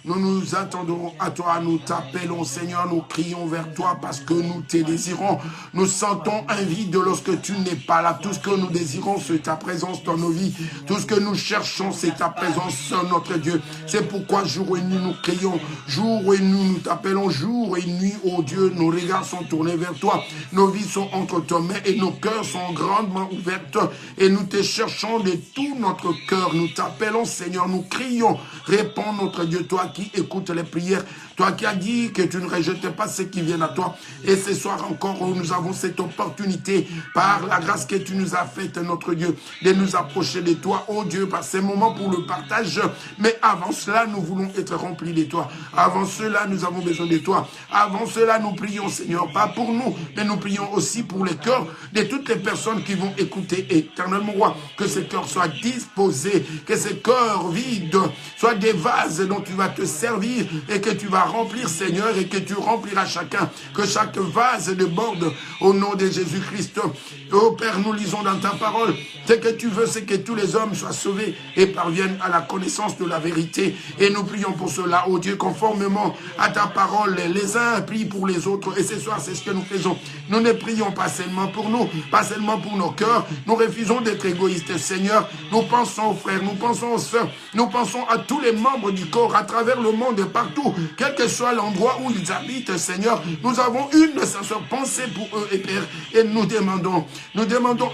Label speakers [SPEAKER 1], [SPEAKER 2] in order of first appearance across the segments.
[SPEAKER 1] Nous nous attendons à toi, nous t'appelons Seigneur, nous crions vers toi parce que nous te désirons. Nous sentons un vide lorsque tu n'es pas là. Tout ce que nous désirons, c'est ta présence dans nos vies. Tout ce que nous cherchons, c'est ta présence, notre Dieu. C'est pourquoi jour et nuit nous crions, jour et nuit nous t'appelons, jour et nuit, ô Dieu, nos regards sont tournés vers toi. Nos vies sont entre tes mains et nos cœurs sont grandement ouvertes et nous te cherchons de tout notre cœur. Nous t'appelons Seigneur, nous crions, réponds notre Dieu, toi qui écoutes les prières, toi qui as dit que tu ne rejetais pas ceux qui viennent à toi. Et ce soir encore, nous avons cette opportunité, par la grâce que tu nous as faite, notre Dieu, de nous approcher de toi, oh Dieu, par ces moments pour le partage. Mais avant cela, nous voulons être remplis de toi. Avant cela, nous avons besoin de toi. Avant cela, nous prions, Seigneur, pas pour nous, mais nous prions aussi pour les cœurs de toutes les personnes qui vont écouter, éternellement, roi. Que ces cœurs soient disposés, que ces cœurs vides soient des vases dont tu vas te servir et que tu vas remplir, Seigneur, et que tu rempliras chacun. Que chaque vase déborde au nom de Jésus-Christ. Oh Père, nous lisons dans ta parole, ce que tu veux, c'est que tous les hommes soient sauvés et parviennent à la connaissance de la vérité. Et nous prions pour cela, oh Dieu, conformément à ta parole. Les uns prient pour les autres. Et ce soir, c'est ce que nous faisons. Nous ne prions pas seulement pour nous, pas seulement pour nos cœurs. Nous refusons d'être égoïstes, Seigneur. Nous pensons aux frères, nous pensons aux sœurs, nous pensons à tous les membres du corps à travers le monde et partout, quel que soit l'endroit où ils habitent, Seigneur. Nous avons une sincère pensée pour eux, et Père, et nous demandons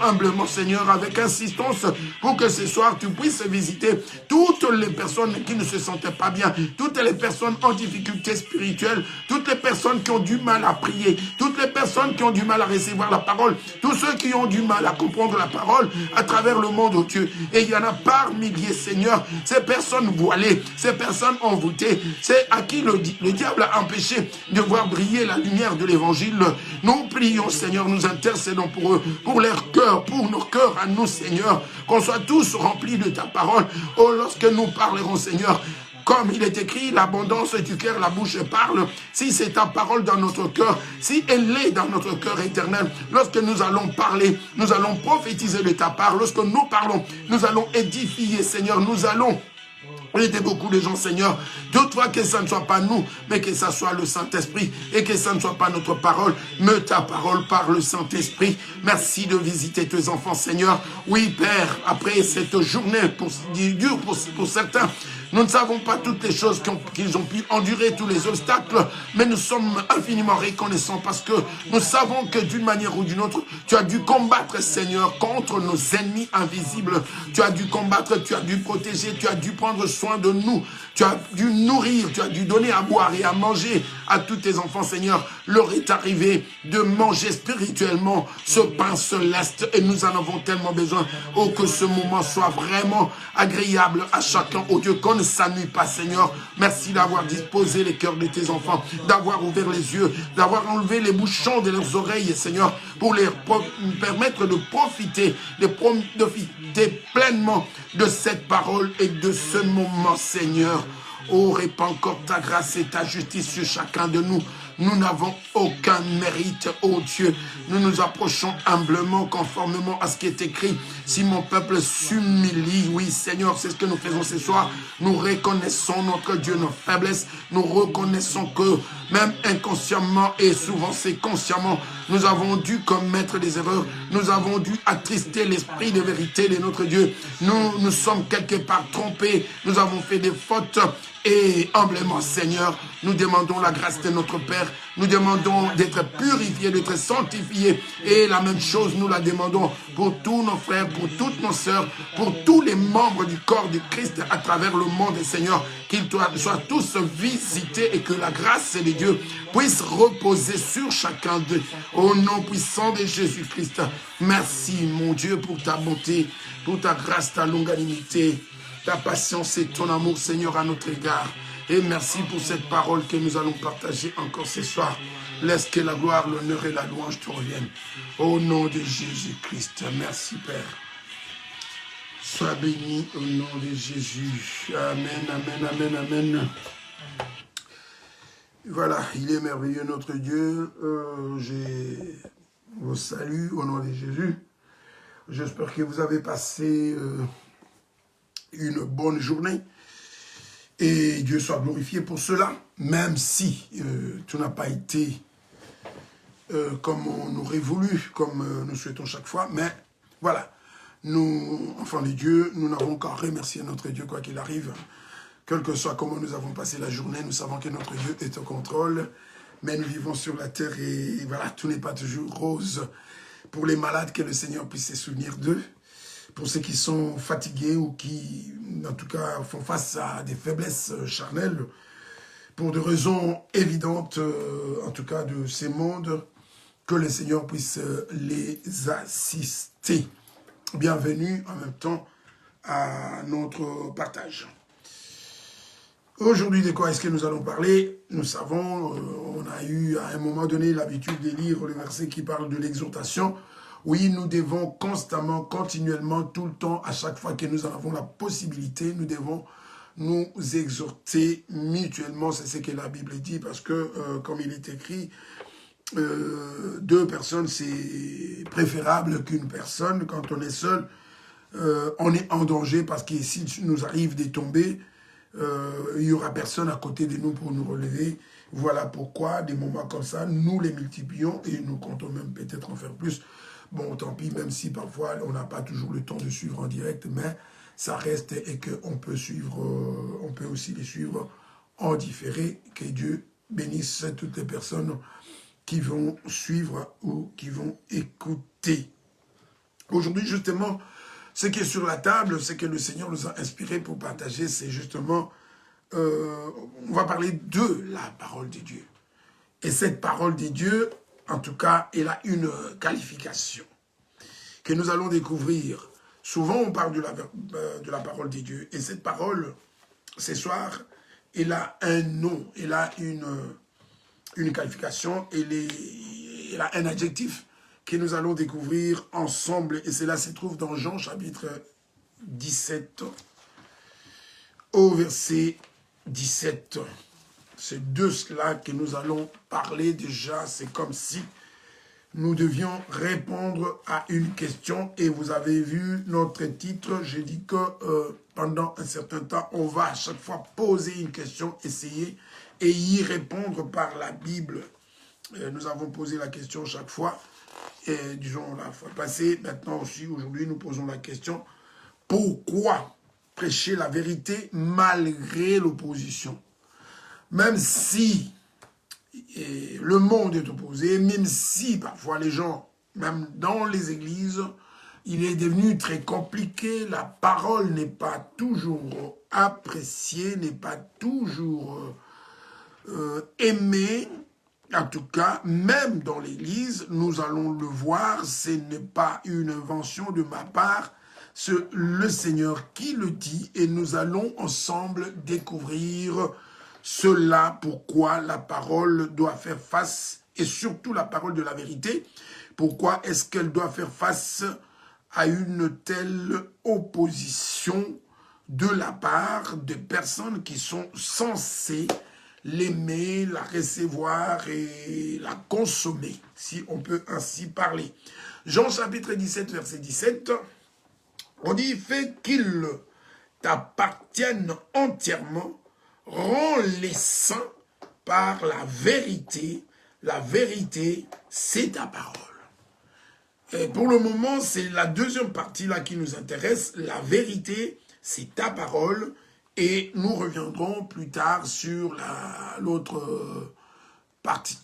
[SPEAKER 1] humblement, Seigneur, avec insistance, pour que ce soir tu puisses visiter toutes les personnes qui ne se sentaient pas bien, toutes les personnes en difficulté spirituelle, toutes les personnes qui ont du mal à prier, toutes les personnes qui ont du mal à recevoir la parole, tous ceux qui ont du mal à comprendre la parole à travers le monde, oh Dieu. Et il y en a par milliers, Seigneur, ces personnes voilées, ces personnes envoûtées, c'est à qui le diable a empêché de voir briller la lumière de l'évangile. Nous prions, Seigneur, nous intercédons pour eux, pour leurs cœurs, pour nos cœurs à nous, Seigneur, qu'on soit tous remplis de ta parole. Oh, lorsque nous parlerons, Seigneur, comme il est écrit, l'abondance du cœur, la bouche parle. Si c'est ta parole dans notre cœur, si elle est dans notre cœur éternel, lorsque nous allons parler, nous allons prophétiser de ta part. Lorsque nous parlons, nous allons édifier, Seigneur, nous allons aider beaucoup de gens, Seigneur. Toutefois que ça ne soit pas nous, mais que ça soit le Saint-Esprit et que ça ne soit pas notre parole, mais ta parole par le Saint-Esprit. Merci de visiter tes enfants, Seigneur. Oui, Père, après cette journée dure pour certains, nous ne savons pas toutes les choses qu'ils ont pu endurer, tous les obstacles, mais nous sommes infiniment reconnaissants parce que nous savons que d'une manière ou d'une autre, tu as dû combattre, Seigneur, contre nos ennemis invisibles. Tu as dû combattre, tu as dû protéger, tu as dû prendre soin de nous. Tu as dû nourrir, tu as dû donner à boire et à manger à tous tes enfants, Seigneur. Leur est arrivé de manger spirituellement ce pain céleste et nous en avons tellement besoin. Oh, que ce moment soit vraiment agréable à chacun. Oh Dieu, qu'on ne s'ennuie pas, Seigneur. Merci d'avoir disposé les cœurs de tes enfants, d'avoir ouvert les yeux, d'avoir enlevé les bouchons de leurs oreilles, Seigneur, pour leur permettre de profiter pleinement de cette parole et de ce moment, Seigneur. Oh, répands encore ta grâce et ta justice sur chacun de nous. Nous n'avons aucun mérite, oh Dieu. Nous nous approchons humblement, conformément à ce qui est écrit. Si mon peuple s'humilie, oui Seigneur, c'est ce que nous faisons ce soir. Nous reconnaissons notre Dieu, nos faiblesses. Nous reconnaissons que même inconsciemment et souvent c'est consciemment, nous avons dû commettre des erreurs. Nous avons dû attrister l'esprit de vérité de notre Dieu. Nous sommes quelque part trompés. Nous avons fait des fautes. Et humblement, Seigneur, nous demandons la grâce de notre Père. Nous demandons d'être purifiés, d'être sanctifiés. Et la même chose, nous la demandons pour tous nos frères, pour toutes nos sœurs, pour tous les membres du corps du Christ à travers le monde, Seigneur. Qu'ils soient tous visités et que la grâce de Dieu puisse reposer sur chacun d'eux. Au nom puissant de Jésus-Christ. Merci, mon Dieu, pour ta bonté, pour ta grâce, ta longanimité, ta patience et ton amour, Seigneur, à notre égard. Et merci pour cette parole que nous allons partager encore ce soir. Laisse que la gloire, l'honneur et la louange te reviennent. Au nom de Jésus-Christ. Merci, Père. Sois béni au nom de Jésus. Amen, amen, amen, amen. Voilà, il est merveilleux notre Dieu. Je vous salue au nom de Jésus. J'espère que vous avez passé une bonne journée. Et Dieu soit glorifié pour cela, même si tout n'a pas été comme on aurait voulu, comme nous souhaitons chaque fois. Mais voilà, nous, enfants de Dieu, nous n'avons qu'à remercier notre Dieu quoi qu'il arrive. Quel que soit comment nous avons passé la journée, nous savons que notre Dieu est au contrôle. Mais nous vivons sur la terre et voilà, tout n'est pas toujours rose. Pour les malades, que le Seigneur puisse se souvenir d'eux. Pour ceux qui sont fatigués ou qui, en tout cas, font face à des faiblesses charnelles, pour des raisons évidentes, en tout cas, de ces mondes, que le Seigneur puisse les assister. Bienvenue en même temps à notre partage. Aujourd'hui, de quoi est-ce que nous allons parler? Nous savons, on a eu à un moment donné l'habitude de lire le verset qui parle de l'exhortation. Oui, nous devons constamment, continuellement, tout le temps, à chaque fois que nous en avons la possibilité, nous devons nous exhorter mutuellement. C'est ce que la Bible dit, parce que, comme il est écrit, deux personnes, c'est préférable qu'une personne. Quand on est seul, on est en danger, parce que s'il nous arrive de tomber, il n'y aura personne à côté de nous pour nous relever. Voilà pourquoi, des moments comme ça, nous les multiplions et nous comptons même peut-être en faire plus. Bon, tant pis, même si parfois on n'a pas toujours le temps de suivre en direct, mais ça reste et qu'on peut suivre, on peut aussi les suivre en différé. Que Dieu bénisse toutes les personnes qui vont suivre ou qui vont écouter. Aujourd'hui, justement, ce qui est sur la table, ce que le Seigneur nous a inspiré pour partager, c'est justement, on va parler de la parole de Dieu. Et cette parole de Dieu, en tout cas, elle a une qualification que nous allons découvrir. Souvent, on parle de la parole de Dieu. Et cette parole, ce soir, elle a un nom, elle a une qualification, elle a un adjectif que nous allons découvrir ensemble. Et cela se trouve dans Jean chapitre 17, au verset 17. C'est de cela que nous allons parler déjà. C'est comme si nous devions répondre à une question. Et vous avez vu notre titre. J'ai dit que pendant un certain temps, on va à chaque fois poser une question, essayer et y répondre par la Bible. Nous avons posé la question chaque fois. Et disons la fois passée, maintenant aussi, aujourd'hui, nous posons la question, pourquoi prêcher la vérité malgré l'opposition? Même si le monde est opposé, même si parfois les gens, même dans les églises, il est devenu très compliqué, la parole n'est pas toujours appréciée, n'est pas toujours aimée. En tout cas, même dans l'Église, nous allons le voir, ce n'est pas une invention de ma part, c'est le Seigneur qui le dit et nous allons ensemble découvrir cela, pourquoi la parole doit faire face, et surtout la parole de la vérité, pourquoi est-ce qu'elle doit faire face à une telle opposition de la part de personnes qui sont censées l'aimer, la recevoir et la consommer, si on peut ainsi parler. Jean chapitre 17, verset 17, on dit « Fais qu'ils t'appartiennent entièrement, rends-les saints par la vérité. La vérité, c'est ta parole. » Et pour le moment, c'est la deuxième partie là qui nous intéresse. La vérité, c'est ta parole. Et nous reviendrons plus tard sur l'autre partie.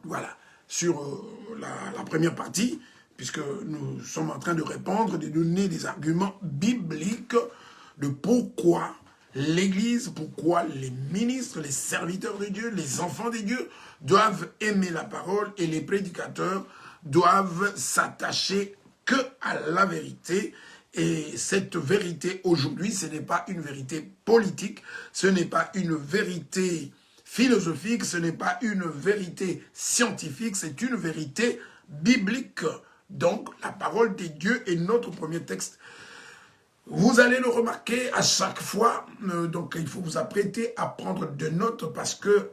[SPEAKER 1] Voilà, sur la première partie, puisque nous sommes en train de répondre, de donner des arguments bibliques de pourquoi l'Église, pourquoi les ministres, les serviteurs de Dieu, les enfants de Dieu doivent aimer la parole et les prédicateurs doivent s'attacher que à la vérité. Et cette vérité aujourd'hui, ce n'est pas une vérité politique, ce n'est pas une vérité philosophique, ce n'est pas une vérité scientifique, c'est une vérité biblique. Donc, la parole de Dieu est notre premier texte. Vous allez le remarquer à chaque fois, donc il faut vous apprêter à prendre des notes parce que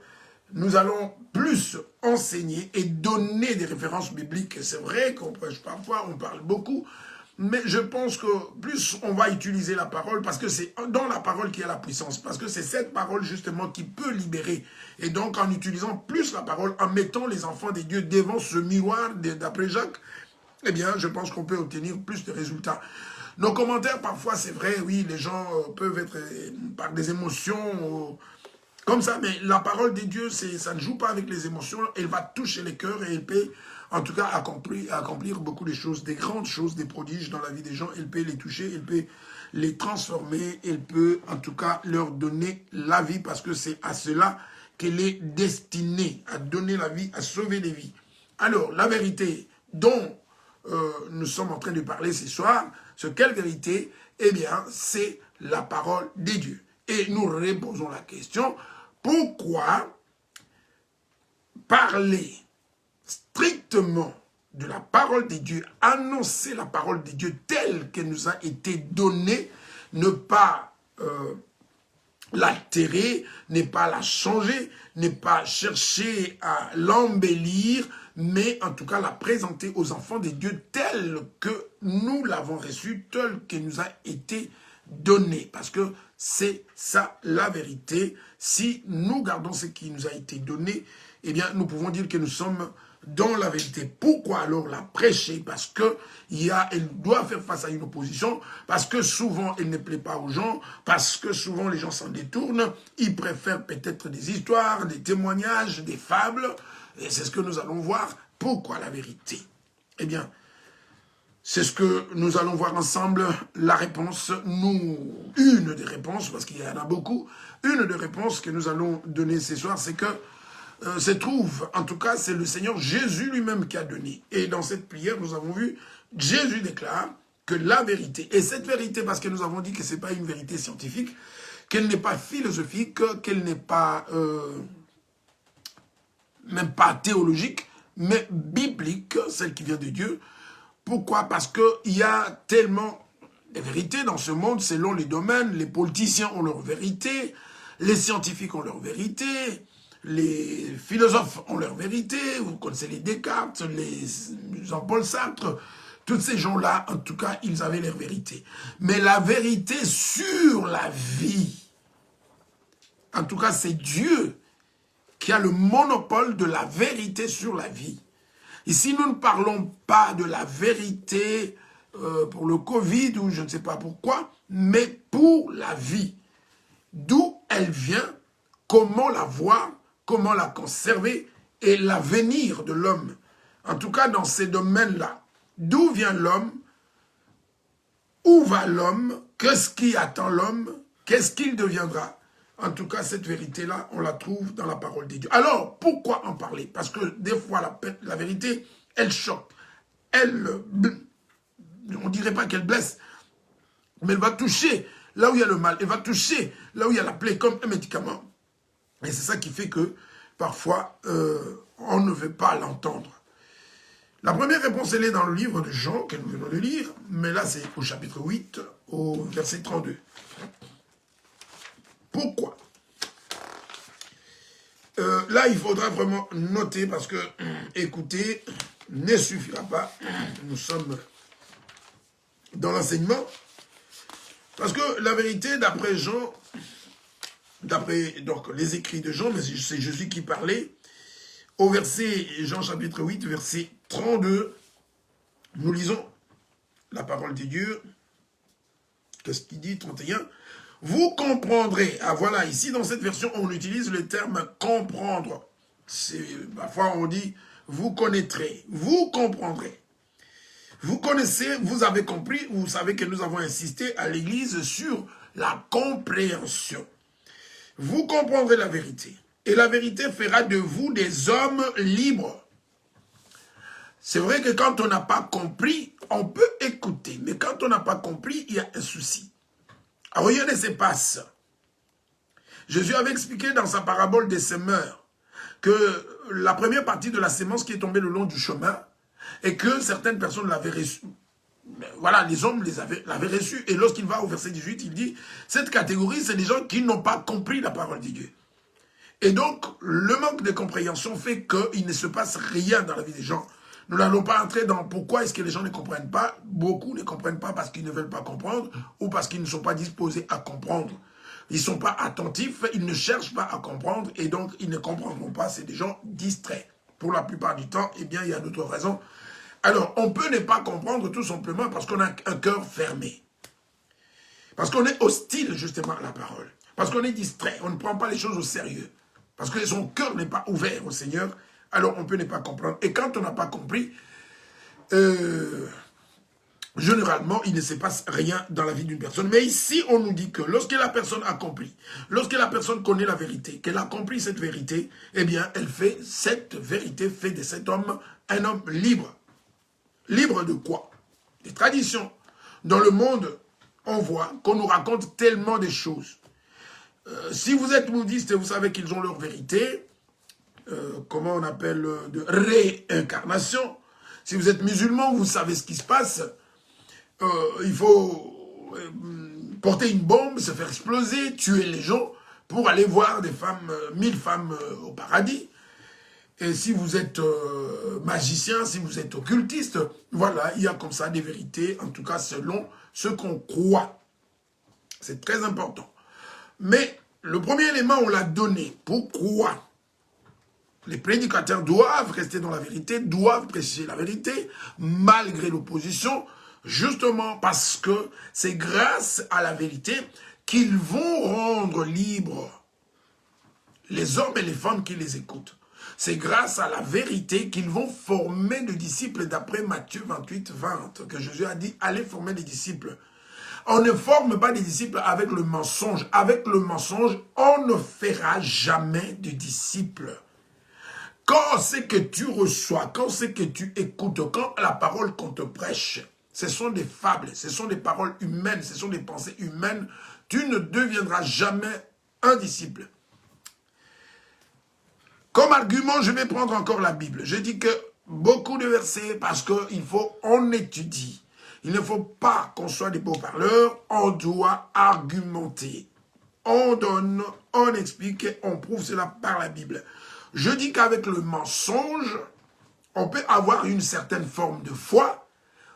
[SPEAKER 1] nous allons plus enseigner et donner des références bibliques. C'est vrai qu'on prêche parfois, on parle beaucoup, Mais je pense que plus on va utiliser la parole, parce que c'est dans la parole qu'il y a la puissance, parce que c'est cette parole justement qui peut libérer. Et donc en utilisant plus la parole, en mettant les enfants des dieux devant ce miroir d'après Jacques, eh bien je pense qu'on peut obtenir plus de résultats. Nos commentaires, parfois c'est vrai, oui, les gens peuvent être par des émotions comme ça, mais la parole des dieux, ça ne joue pas avec les émotions, elle va toucher les cœurs et elle peut en tout cas accomplir beaucoup de choses, des grandes choses, des prodiges dans la vie des gens. Elle peut les toucher, elle peut les transformer, elle peut en tout cas leur donner la vie parce que c'est à cela qu'elle est destinée, à donner la vie, à sauver des vies. Alors, la vérité dont nous sommes en train de parler ce soir, quelle vérité? Eh bien, c'est la parole des dieux. Et nous reposons la question, pourquoi parler strictement de la parole de Dieu, annoncer la parole de Dieu telle qu'elle nous a été donnée, ne pas l'altérer, ne pas la changer, ne pas chercher à l'embellir, mais en tout cas la présenter aux enfants de Dieu telle que nous l'avons reçue, telle qu'elle nous a été donnée. Parce que c'est ça la vérité. Si nous gardons ce qui nous a été donné, eh bien nous pouvons dire que nous sommes dans la vérité. Pourquoi alors la prêcher? Parce que elle doit faire face à une opposition, parce que souvent elle ne plaît pas aux gens, parce que souvent les gens s'en détournent, ils préfèrent peut-être des histoires, des témoignages, des fables, et c'est ce que nous allons voir. Pourquoi la vérité? Eh bien, c'est ce que nous allons voir ensemble, la réponse, une des réponses, parce qu'il y en a beaucoup, une des réponses que nous allons donner ce soir, c'est que se trouve, en tout cas, c'est le Seigneur Jésus lui-même qui a donné. Et dans cette prière, nous avons vu, Jésus déclare que la vérité, et cette vérité, parce que nous avons dit que ce n'est pas une vérité scientifique, qu'elle n'est pas philosophique, qu'elle n'est pas, même pas théologique, mais biblique, celle qui vient de Dieu. Pourquoi? Parce qu'il y a tellement de vérités dans ce monde, selon les domaines. Les politiciens ont leur vérité, les scientifiques ont leur vérité, les philosophes ont leur vérité, vous connaissez les Descartes, les Jean-Paul Sartre, tous ces gens-là, en tout cas, ils avaient leur vérité. Mais la vérité sur la vie, en tout cas, c'est Dieu qui a le monopole de la vérité sur la vie. Ici, nous ne parlons pas de la vérité pour le Covid ou je ne sais pas pourquoi, mais pour la vie. D'où elle vient, comment la voir, comment la conserver et l'avenir de l'homme. En tout cas, dans ces domaines-là. D'où vient l'homme? Où va l'homme? Qu'est-ce qui attend l'homme? Qu'est-ce qu'il deviendra? En tout cas, cette vérité-là, on la trouve dans la parole de Dieu. Alors, pourquoi en parler? Parce que des fois, la vérité, elle choque. On ne dirait pas qu'elle blesse, mais elle va toucher là où il y a le mal. Elle va toucher là où il y a la plaie comme un médicament. Et c'est ça qui fait que, parfois, on ne veut pas l'entendre. La première réponse, elle est dans le livre de Jean, que nous venons de lire, mais là, c'est au chapitre 8, au verset 32. Pourquoi? Là, il faudra vraiment noter, parce que écouter ne suffira pas. Nous sommes dans l'enseignement. Parce que la vérité, d'après Jean, d'après donc les écrits de Jean, mais c'est Jésus qui parlait, au verset, Jean chapitre 8, verset 32, nous lisons la parole de Dieu. Qu'est-ce qu'il dit, 31? Vous comprendrez. Ah voilà, ici dans cette version, on utilise le terme comprendre. Parfois on dit, vous connaîtrez, vous comprendrez. Vous connaissez, vous avez compris, vous savez que nous avons insisté à l'Église sur la compréhension. Vous comprendrez la vérité. Et la vérité fera de vous des hommes libres. C'est vrai que quand on n'a pas compris, on peut écouter. Mais quand on n'a pas compris, il y a un souci. Alors, regardez ce passe. Jésus avait expliqué dans sa parabole des semeurs que la première partie de la sémence qui est tombée le long du chemin et que certaines personnes l'avaient reçue. Voilà, les hommes l'avaient reçu. Et lorsqu'il va au verset 18, il dit, cette catégorie, c'est des gens qui n'ont pas compris la parole de Dieu. Et donc, le manque de compréhension fait qu'il ne se passe rien dans la vie des gens. Nous n'allons pas entrer dans pourquoi est-ce que les gens ne comprennent pas. Beaucoup ne comprennent pas parce qu'ils ne veulent pas comprendre ou parce qu'ils ne sont pas disposés à comprendre. Ils ne sont pas attentifs, ils ne cherchent pas à comprendre et donc ils ne comprendront pas. C'est des gens distraits. Pour la plupart du temps, eh bien, il y a d'autres raisons. Alors, on peut ne pas comprendre tout simplement parce qu'on a un cœur fermé. Parce qu'on est hostile justement à la parole. Parce qu'on est distrait, on ne prend pas les choses au sérieux. Parce que son cœur n'est pas ouvert au Seigneur, alors on peut ne pas comprendre. Et quand on n'a pas compris, généralement, il ne se passe rien dans la vie d'une personne. Mais ici, on nous dit que lorsque la personne a compris, lorsque la personne connaît la vérité, qu'elle a compris cette vérité, eh bien, elle fait cette vérité, fait de cet homme un homme libre. Libre de quoi? Des traditions. Dans le monde, on voit qu'on nous raconte tellement de choses. Si vous êtes bouddhiste, vous savez qu'ils ont leur vérité, comment on appelle, de réincarnation. Si vous êtes musulman, vous savez ce qui se passe. Il faut porter une bombe, se faire exploser, tuer les gens pour aller voir des femmes, 1000 femmes au paradis. Et si vous êtes magicien, si vous êtes occultiste, voilà, il y a comme ça des vérités, en tout cas selon ce qu'on croit. C'est très important. Mais le premier élément, on l'a donné. Pourquoi les prédicateurs doivent rester dans la vérité, doivent prêcher la vérité, malgré l'opposition, justement parce que c'est grâce à la vérité qu'ils vont rendre libres les hommes et les femmes qui les écoutent. C'est grâce à la vérité qu'ils vont former des disciples d'après Matthieu 28, 20, que Jésus a dit, allez former des disciples. On ne forme pas des disciples avec le mensonge. Avec le mensonge, on ne fera jamais de disciples. Quand c'est que tu reçois, quand c'est que tu écoutes, quand la parole qu'on te prêche, ce sont des fables, ce sont des paroles humaines, ce sont des pensées humaines, tu ne deviendras jamais un disciple. Comme argument, je vais prendre encore la Bible. Je dis que beaucoup de versets, parce qu'il faut, on étudie. Il ne faut pas qu'on soit des beaux parleurs, on doit argumenter. On donne, on explique, on prouve cela par la Bible. Je dis qu'avec le mensonge, on peut avoir une certaine forme de foi,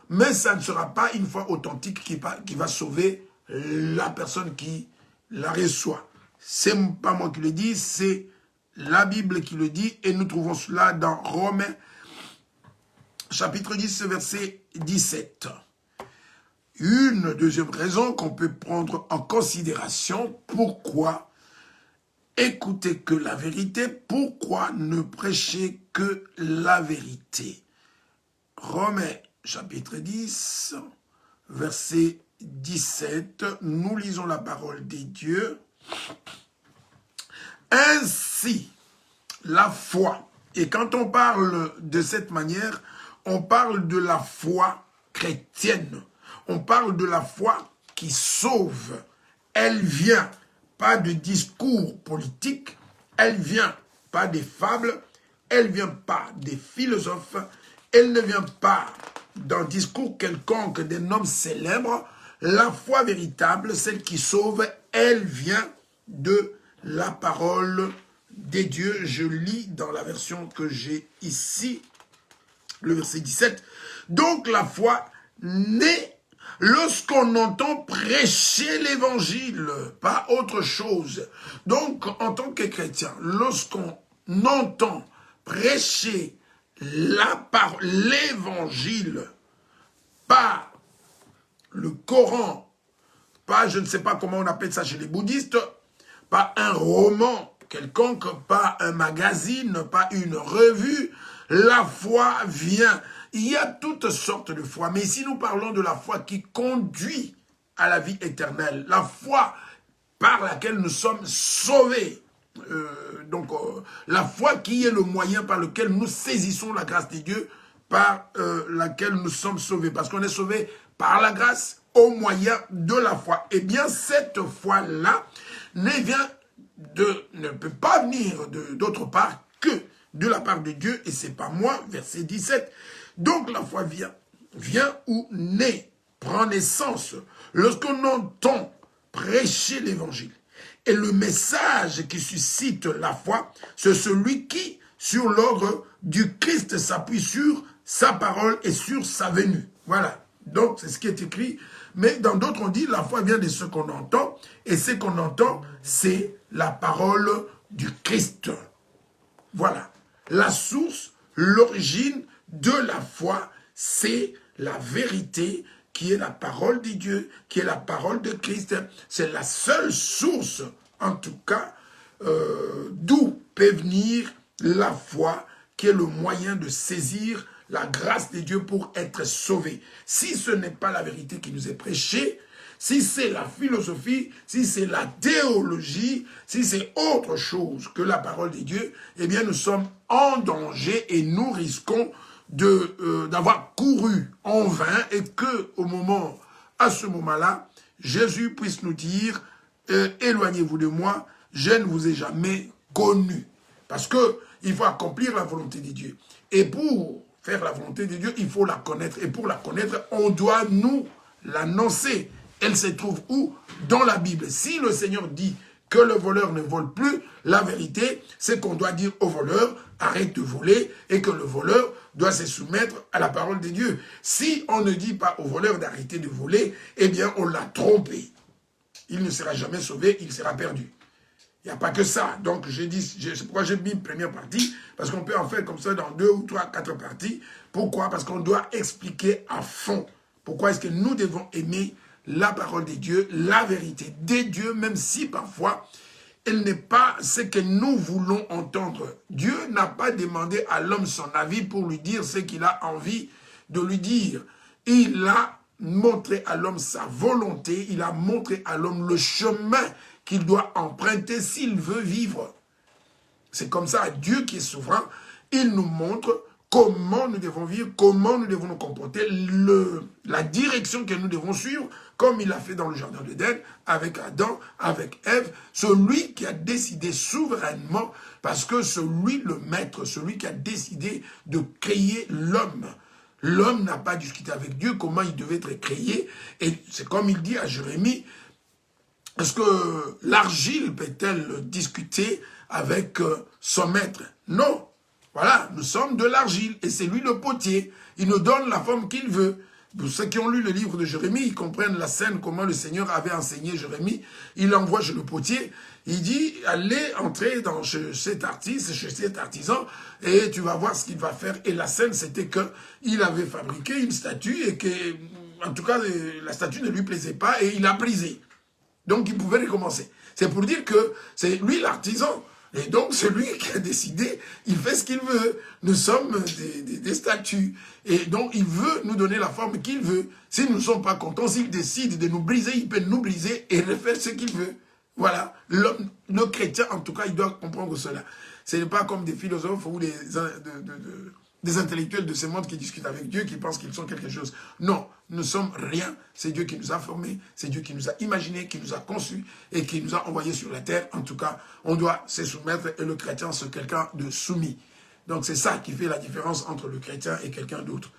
[SPEAKER 1] mais ça ne sera pas une foi authentique qui va sauver la personne qui la reçoit. C'est pas moi qui le dis, c'est la Bible qui le dit, et nous trouvons cela dans Romains, chapitre 10, verset 17. Une deuxième raison qu'on peut prendre en considération, pourquoi écouter que la vérité, pourquoi ne prêcher que la vérité. Romains, chapitre 10, verset 17, nous lisons la parole des dieux. Ainsi, la foi, et quand on parle de cette manière, on parle de la foi chrétienne, on parle de la foi qui sauve. Elle vient pas de discours politiques, elle vient pas des fables, elle vient pas des philosophes, elle ne vient pas d'un discours quelconque d'un homme célèbre. La foi véritable, celle qui sauve, elle vient de la parole des dieux. Je lis dans la version que j'ai ici, le verset 17. Donc la foi naît lorsqu'on entend prêcher l'évangile, pas autre chose. Donc en tant que chrétien, lorsqu'on entend prêcher l'évangile, pas le Coran, pas je ne sais pas comment on appelle ça chez les bouddhistes, pas un roman quelconque, pas un magazine, pas une revue. La foi vient. Il y a toutes sortes de foi, mais ici nous parlons de la foi qui conduit à la vie éternelle. La foi par laquelle nous sommes sauvés. La foi qui est le moyen par lequel nous saisissons la grâce de Dieu, par laquelle nous sommes sauvés. Parce qu'on est sauvés par la grâce au moyen de la foi. Eh bien, cette foi-là ne peut pas venir d'autre part que de la part de Dieu, et c'est pas moi, verset 17. Donc la foi vient ou naît, prend naissance, lorsqu'on entend prêcher l'évangile. Et le message qui suscite la foi, c'est celui qui, sur l'ordre du Christ, s'appuie sur sa parole et sur sa venue. Voilà. Donc, c'est ce qui est écrit. Mais dans d'autres, on dit, la foi vient de ce qu'on entend. Et ce qu'on entend, c'est la parole du Christ. Voilà. La source, l'origine de la foi, c'est la vérité qui est la parole de Dieu, qui est la parole de Christ. C'est la seule source, en tout cas, d'où peut venir la foi, qui est le moyen de saisir la grâce de Dieu pour être sauvé. Si ce n'est pas la vérité qui nous est prêchée, si c'est la philosophie, si c'est la théologie, si c'est autre chose que la parole de Dieu, eh bien nous sommes en danger et nous risquons d'avoir couru en vain et que à ce moment-là, Jésus puisse nous dire éloignez-vous de moi, je ne vous ai jamais connu. Parce que il faut accomplir la volonté de Dieu. Et pour faire la volonté de Dieu, il faut la connaître. Et pour la connaître, on doit nous l'annoncer. Elle se trouve où? Dans la Bible. Si le Seigneur dit que le voleur ne vole plus, la vérité, c'est qu'on doit dire au voleur, arrête de voler, et que le voleur doit se soumettre à la parole de Dieu. Si on ne dit pas au voleur d'arrêter de voler, eh bien on l'a trompé. Il ne sera jamais sauvé, il sera perdu. Il n'y a pas que ça. Donc, c'est pourquoi j'ai mis une première partie, parce qu'on peut en faire comme ça dans 2 ou 3, 4 parties. Pourquoi? Parce qu'on doit expliquer à fond. Pourquoi est-ce que nous devons aimer la parole de Dieu, la vérité de Dieu, même si parfois, elle n'est pas ce que nous voulons entendre. Dieu n'a pas demandé à l'homme son avis pour lui dire ce qu'il a envie de lui dire. Il a montré à l'homme sa volonté, il a montré à l'homme le chemin qu'il doit emprunter s'il veut vivre. C'est comme ça, Dieu qui est souverain, il nous montre comment nous devons vivre, comment nous devons nous comporter, la direction que nous devons suivre, comme il a fait dans le jardin d'Éden, avec Adam, avec Ève, celui qui a décidé souverainement, parce que celui, le maître, celui qui a décidé de créer l'homme. L'homme n'a pas discuté avec Dieu comment il devait être créé, et c'est comme il dit à Jérémie, est-ce que l'argile peut-elle discuter avec son maître? Non. Voilà, nous sommes de l'argile et c'est lui le potier. Il nous donne la forme qu'il veut. Pour ceux qui ont lu le livre de Jérémie, ils comprennent la scène, comment le Seigneur avait enseigné Jérémie. Il l'envoie chez le potier. Il dit, allez entrer chez cet artiste, chez cet artisan, et tu vas voir ce qu'il va faire. Et la scène, c'était qu'il avait fabriqué une statue et que, en tout cas, la statue ne lui plaisait pas et il a brisé. Donc, il pouvait recommencer. C'est pour dire que c'est lui l'artisan. Et donc, celui qui a décidé, il fait ce qu'il veut. Nous sommes des statues. Et donc, il veut nous donner la forme qu'il veut. Si nous ne sommes pas contents, s'il décide de nous briser, il peut nous briser et refaire ce qu'il veut. Voilà. Nos chrétiens, en tout cas, ils doivent comprendre cela. Ce n'est pas comme des philosophes ou des intellectuels de ce monde qui discutent avec Dieu, qui pensent qu'ils sont quelque chose. Non, nous ne sommes rien. C'est Dieu qui nous a formés, c'est Dieu qui nous a imaginés, qui nous a conçus et qui nous a envoyés sur la terre. En tout cas, on doit se soumettre et le chrétien, c'est quelqu'un de soumis. Donc c'est ça qui fait la différence entre le chrétien et quelqu'un d'autre.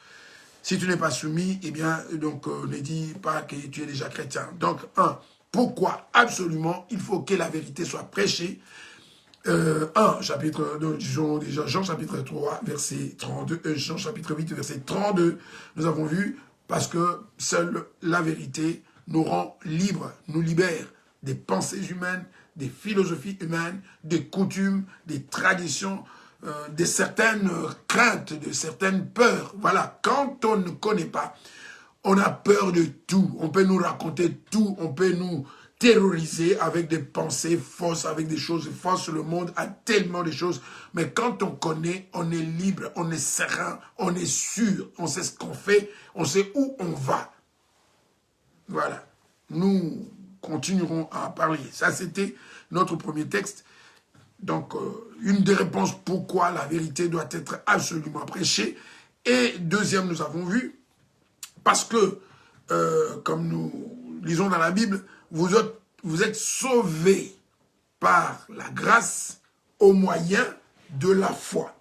[SPEAKER 1] Si tu n'es pas soumis, eh bien, donc ne dis pas que tu es déjà chrétien. Donc, pourquoi absolument il faut que la vérité soit prêchée? Chapitre 2, disons déjà Jean chapitre 3, verset 32, Jean chapitre 8, verset 32, nous avons vu, parce que seule la vérité nous rend libres, nous libère des pensées humaines, des philosophies humaines, des coutumes, des traditions, de certaines craintes, de certaines peurs. Voilà, quand on ne connaît pas, on a peur de tout, on peut nous raconter tout, on peut nous terrorisé avec des pensées fausses, avec des choses fausses. Le monde a tellement de choses. Mais quand on connaît, on est libre, on est serein, on est sûr. On sait ce qu'on fait, on sait où on va. Voilà. Nous continuerons à parler. Ça, c'était notre premier texte. Donc, une des réponses pourquoi la vérité doit être absolument prêchée. Et deuxième, nous avons vu, parce que, comme nous lisons dans la Bible, vous êtes sauvés par la grâce au moyen de la foi.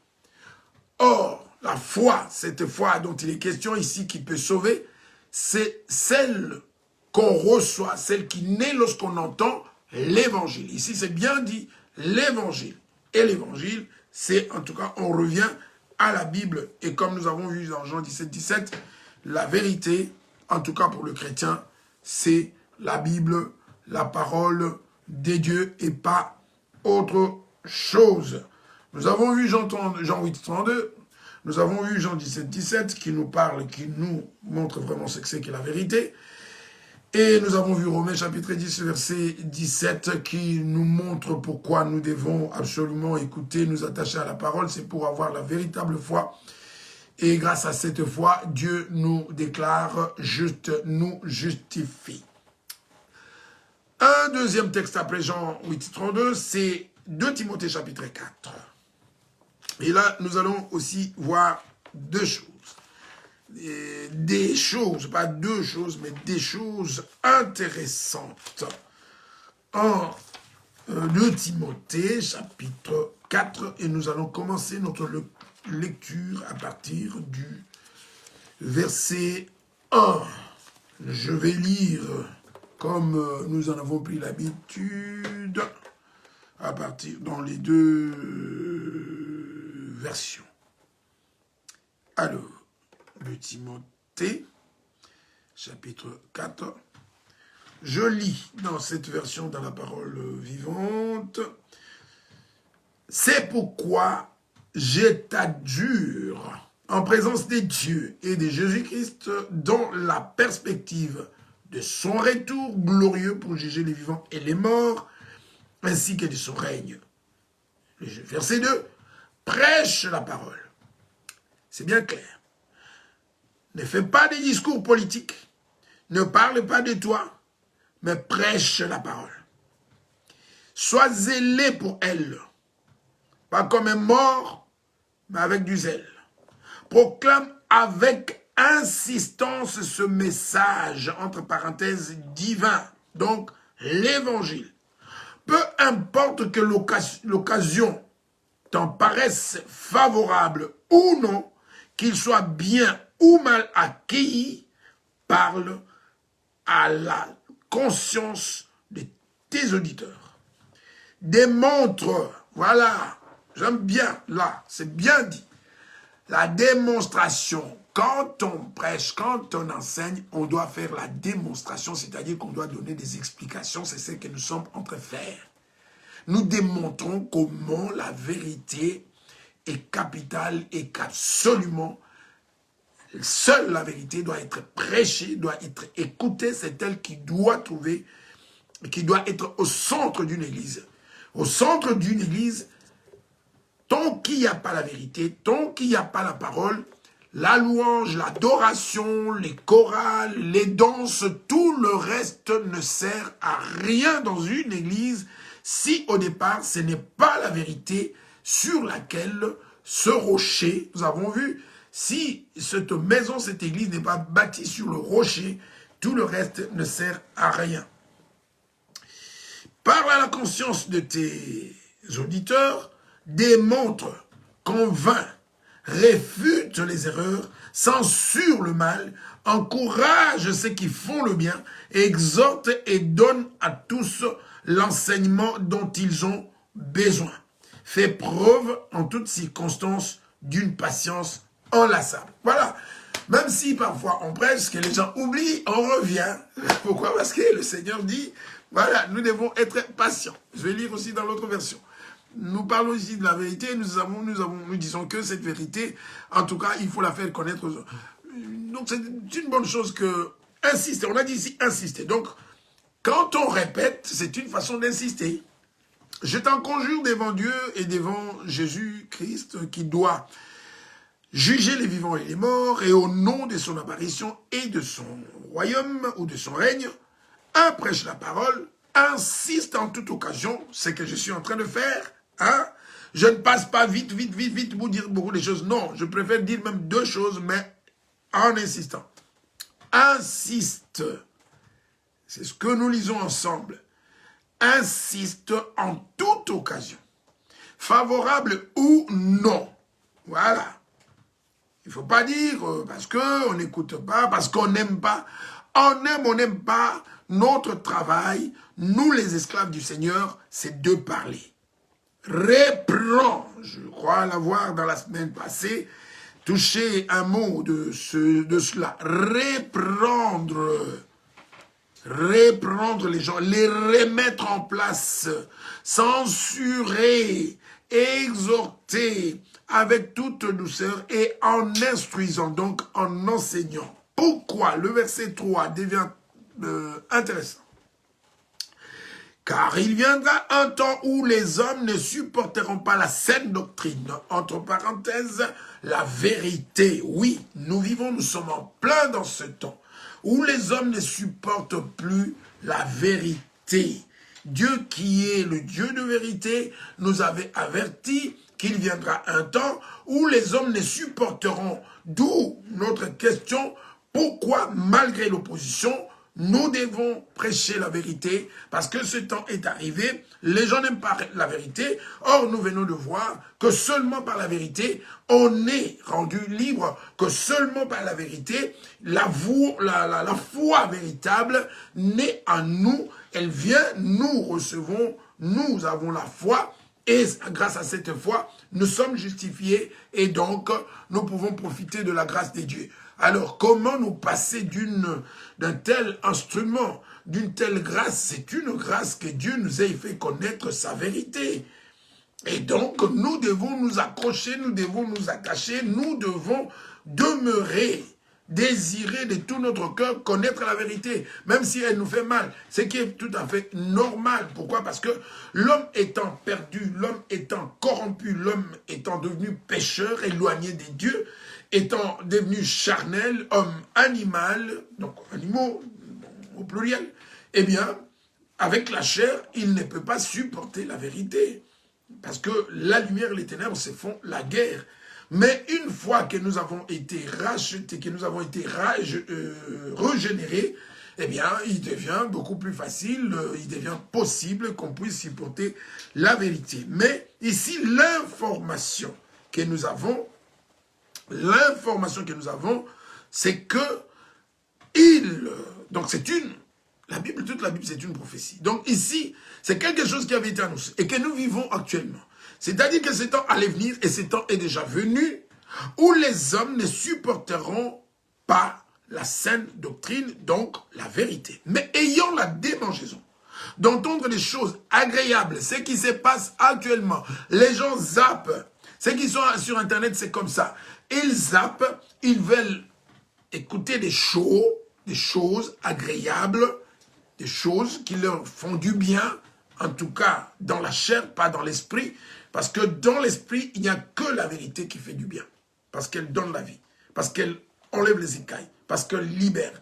[SPEAKER 1] Or, la foi, cette foi dont il est question ici qui peut sauver, c'est celle qu'on reçoit, celle qui naît lorsqu'on entend l'évangile. Ici, c'est bien dit l'évangile. Et l'évangile, c'est en tout cas, on revient à la Bible. Et comme nous avons vu dans Jean 17, 17, la vérité, en tout cas pour le chrétien, c'est la Bible, la parole des dieux et pas autre chose. Nous avons vu Jean 8, 32, nous avons vu Jean 17, 17 qui nous parle, qui nous montre vraiment ce que c'est que la vérité. Et nous avons vu Romains chapitre 10, verset 17 qui nous montre pourquoi nous devons absolument écouter, nous attacher à la parole. C'est pour avoir la véritable foi. Et grâce à cette foi, Dieu nous déclare juste, nous justifie. Un deuxième texte après Jean 8, 32, c'est 2 Timothée chapitre 4. Et là, nous allons aussi voir deux choses. Des choses, pas deux choses, mais des choses intéressantes. En 2 Timothée, chapitre 4, et nous allons commencer notre lecture à partir du verset 1. Je vais lire, comme nous en avons pris l'habitude, à partir dans les deux versions. Alors, 2 Timothée, chapitre 4. Je lis dans cette version, dans la parole vivante. C'est pourquoi je t'adjure en présence des dieux et de Jésus-Christ dans la perspective de son retour glorieux pour juger les vivants et les morts, ainsi que de son règne. Verset 2. Prêche la parole. C'est bien clair. Ne fais pas des discours politiques. Ne parle pas de toi, mais prêche la parole. Sois zélé pour elle. Pas comme un mort, mais avec du zèle. Proclame avec insistance ce message, entre parenthèses, divin. Donc, l'évangile. Peu importe que l'occasion t'en paraisse favorable ou non, qu'il soit bien ou mal accueilli, parle à la conscience de tes auditeurs. Démontre, voilà, j'aime bien là, c'est bien dit. La démonstration, quand on prêche, quand on enseigne, on doit faire la démonstration, c'est-à-dire qu'on doit donner des explications, c'est ce que nous sommes en train de faire. Nous démontrons comment la vérité est capitale et qu'absolument, seule la vérité doit être prêchée, doit être écoutée, c'est elle qui doit trouver, qui doit être au centre d'une église. Au centre d'une église, tant qu'il n'y a pas la vérité, tant qu'il n'y a pas la parole, la louange, l'adoration, les chorales, les danses, tout le reste ne sert à rien dans une église si au départ ce n'est pas la vérité sur laquelle ce rocher, nous avons vu, si cette maison, cette église n'est pas bâtie sur le rocher, tout le reste ne sert à rien. Parle à la conscience de tes auditeurs, démontre, convainc, réfute les erreurs, censure le mal, encourage ceux qui font le bien, exhorte et donne à tous l'enseignement dont ils ont besoin. Fais preuve en toutes circonstances d'une patience enlaçable. Voilà. Même si parfois on prêche, que les gens oublient, on revient. Pourquoi? Parce que le Seigneur dit, voilà, nous devons être patients. Je vais lire aussi dans l'autre version. Nous parlons ici de la vérité, nous disons que cette vérité, en tout cas, il faut la faire connaître. Donc c'est une bonne chose que insister. On a dit ici insister. Donc, quand on répète, c'est une façon d'insister. Je t'en conjure devant Dieu et devant Jésus-Christ qui doit juger les vivants et les morts, et au nom de son apparition et de son royaume ou de son règne, prêche la parole, insiste en toute occasion, ce que je suis en train de faire. Hein? Je ne passe pas vite pour dire beaucoup de choses. Non, je préfère dire même deux choses, mais en insistant. Insiste. C'est ce que nous lisons ensemble. Insiste en toute occasion. Favorable ou non. Voilà. Il ne faut pas dire parce qu'on n'écoute pas, parce qu'on n'aime pas. On n'aime pas. Notre travail, nous les esclaves du Seigneur, c'est de parler. reprend, je crois l'avoir dans la semaine passée, touché un mot de cela, reprendre les gens, les remettre en place, censurer, exhorter avec toute douceur et en instruisant, donc en enseignant. Pourquoi le verset 3 devient intéressant? Car il viendra un temps où les hommes ne supporteront pas la saine doctrine. Entre parenthèses, la vérité. Oui, nous sommes en plein dans ce temps où les hommes ne supportent plus la vérité. Dieu qui est le Dieu de vérité nous avait averti qu'il viendra un temps où les hommes ne supporteront. D'où notre question, pourquoi malgré l'opposition, nous devons prêcher la vérité parce que ce temps est arrivé, les gens n'aiment pas la vérité. Or, nous venons de voir que seulement par la vérité, on est rendu libre, que seulement par la vérité, la foi véritable naît en nous, elle vient, nous recevons, nous avons la foi. Et grâce à cette foi, nous sommes justifiés et donc nous pouvons profiter de la grâce de Dieu. Alors, comment nous passer d'un tel instrument, d'une telle grâce? C'est une grâce que Dieu nous ait fait connaître sa vérité. Et donc, nous devons nous accrocher, nous devons nous attacher, nous devons demeurer, désirer de tout notre cœur connaître la vérité, même si elle nous fait mal, ce qui est tout à fait normal. Pourquoi? Parce que l'homme étant perdu, l'homme étant corrompu, l'homme étant devenu pécheur, éloigné des dieux, étant devenu charnel, homme animal, donc animaux au pluriel, eh bien, avec la chair, il ne peut pas supporter la vérité. Parce que la lumière et les ténèbres se font la guerre. Mais une fois que nous avons été rachetés, que nous avons été régénérés, eh bien, il devient beaucoup plus facile, il devient possible qu'on puisse supporter la vérité. Mais ici, l'information que nous avons, c'est que donc c'est la Bible, toute la Bible, c'est une prophétie. Donc ici, c'est quelque chose qui avait été annoncé et que nous vivons actuellement. C'est-à-dire que ce temps allait venir et ce temps est déjà venu où les hommes ne supporteront pas la saine doctrine, donc la vérité. Mais ayant la démangeaison d'entendre des choses agréables, ce qui se passe actuellement, les gens zappent. Ceux qui sont sur Internet, c'est comme ça. Ils zappent, ils veulent écouter des choses agréables, des choses qui leur font du bien, en tout cas dans la chair, pas dans l'esprit, parce que dans l'esprit, il n'y a que la vérité qui fait du bien, parce qu'elle donne la vie, parce qu'elle enlève les écailles, parce qu'elle libère.